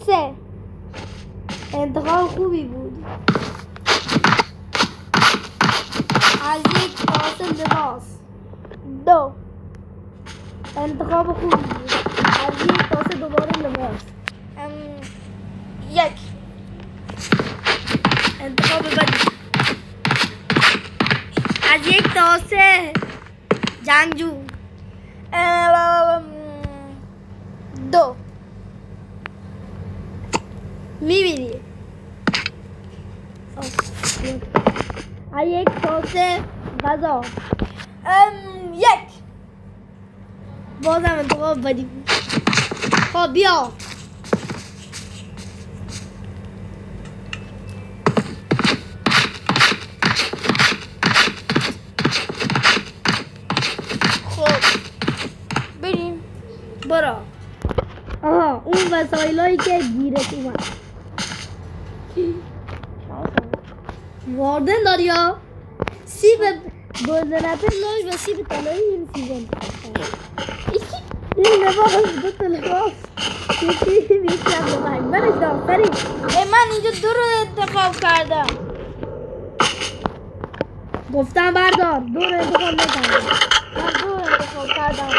کاسه. انتخاب خوبی بود. از یک کاسه لباس. 2. انتخاب خوبی بود. از یک کاسه دوباره لباس. 1. انتخاب بدی. از یک کاسه جنگجو. 2. میبینی از یک کاسه غذا. 1. بازم انتخاب بدی بود. خب بیا. خب بریم. برو. آها اون وسایلایی که گیرت اومد واردن داری یا سیب گلدنته لاش و سیب طلایی. این سیب این لباس 2 تا لباس یکی میشم ببنگ منش دارم فرید. من اینجا 2 رو انتخاب کردم. گفتم بردار 2 رو انتخاب نکردم. من 2 رو انتخاب کردم.